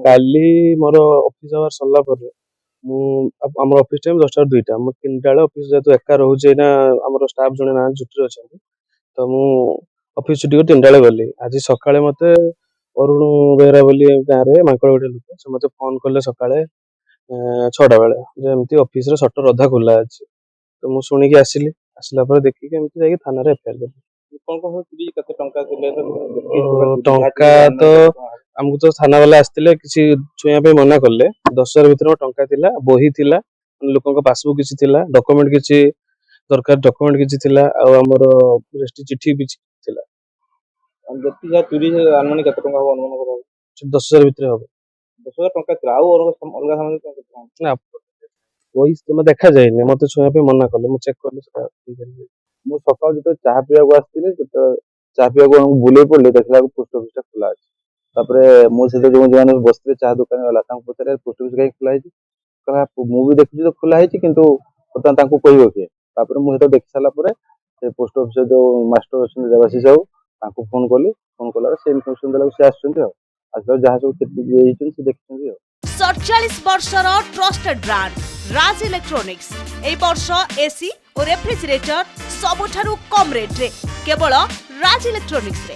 କାଲି ମୋର office hour ସରିଲା ପରେ ମୁଁ ଆମର ଅଫିସ ଟାଇମ 10ଟା ରୁ 2ଟା ମୁଁ 3ଟା ବେଳେ ଅଫିସ ଯେହେତୁ ଏକା ରହୁଛି ଏଇନା ଆମର ଷ୍ଟାଫ ଜଣେ ନା ଛୁଟିରେ ଅଛନ୍ତି ତ ମୁଁ ଅଫିସ ଛୁଟି କରି 3ଟା ବେଳେ ଗଲି। ଆଜି ସକାଳେ ମତେ ଅରୁଣ ବେହେରା ବୋଲି ଗାଁରେ ମାଙ୍କଡ଼ ଗୋଟେ ଲୋକ ସେ ମତେ ଫୋନ କଲେ ସକାଳେ 6ଟା ବେଳେ ଯେ ଏମିତି ଅଫିସର ସଟର ଅଧା ଖୋଲା ଅଛି। ତ ମୁଁ ଶୁଣିକି ଆସିଲି। ଆସିଲା ପରେ ଦେଖିକି ଏମିତି ଯାଇକି ଥାନାରେ ଏଫଆଇଆର ଦେଲି। କେତେ ଟଙ୍କା ଥିଲେ ଟଙ୍କା ତ ଆମକୁ ତ ଥାନା ବାଲା ଆସିଥିଲେ କିଛି ଛୁଇଁବା ପାଇଁ ମନା କଲେ। 10,000 ଭିତରେ ଟଙ୍କା ଥିଲା, ବହି ଥିଲା, ଲୋକଙ୍କ ପାସବୁକ୍ କିଛି ଥିଲା, ଡକୁମେଣ୍ଟ କିଛି ଦରକାର ଡକୁମେଣ୍ଟ କିଛି ଥିଲା, ଆଉ ଆମର ରେଷ୍ଟ୍ରି ଚିଠି ବି ଥିଲା। ଯେତିକି ଯାହା ଚୋରି ଆନୁମାନିକ କେତେ ଟଙ୍କା ହବ ଅନୁମାନ କର? 10,000 ଭିତରେ ହବ। 10,000 ଟଙ୍କା ଥିଲା। ଆଉ ଅଲଗା ସାମାନ କେତେ ଟଙ୍କା? ନା ବହି ତମେ ଦେଖାଯାଇନି, ମତେ ଛୁଇଁବା ପାଇଁ ମନା କଲେ। ମୁଁ ଚେକ୍ କଲି ସେଟା। ମୁଁ ସକାଳୁ ଯେତେବେଳେ ଚାହା ପିଇବାକୁ ଆସିଥିଲି ସେତେବେଳେ ଚାହା ପିଇବାକୁ ବୁଲେଇ ପଡିଲି, ଦେଖିଲା ବେଳକୁ ପୋଷ୍ଟ ଅଫିସଟା ଖୋଲା ଅଛି। ତାପରେ ମୋ ସହିତ ଯୋଉମାନେ ବସିଥିଲେ ଚାହା ଦୋକାନ ବାଲା ତାଙ୍କୁ ପଚାରିଲେ ପୋଷ୍ଟ ଅଫିସ କାହିଁ ଖୋଲା ହେଇଛି? କହିଲା ମୁଁ ବି ଦେଖୁଛି ତ ଖୋଲା ହେଇଛି, କିନ୍ତୁ ବର୍ତ୍ତମାନ ତାଙ୍କୁ କହିବ କିଏ? ତାପରେ ମୁଁ ସେଟା ଦେଖି ସାରିଲା ପରେ ସେ ପୋଷ୍ଟ ଅଫିସର ଯୋଉ ମାଷ୍ଟର ଅଛନ୍ତି ଦେବାଶିଷ ବାବୁ ତାଙ୍କୁ ଫୋନ କଲି। ଫୋନ କଲା ସେ ଇନଫର୍ମେସନ ଦେଲାକୁ ସେ ଆସିଛନ୍ତି। ଆଉ ଆସିଲା ଯାହା ସବୁ ଇଏ ହେଇଛନ୍ତି ସେ ଦେଖିଛନ୍ତି। ଆଉ 47 ବର୍ଷର ଟ୍ରଷ୍ଟେଡ ବ୍ରାଣ୍ଡ ରାଜ ଇଲେକ୍ଟ୍ରୋନିକ୍ସ এই ବର୍ଷ এসি ও রেফ্রিজরেটর ସବୁଠାରୁ କମ୍ ରେଟ୍ରେ କେବଳ ରାଜ ଇଲେକ୍ଟ୍ରୋନିକ୍ସରେ।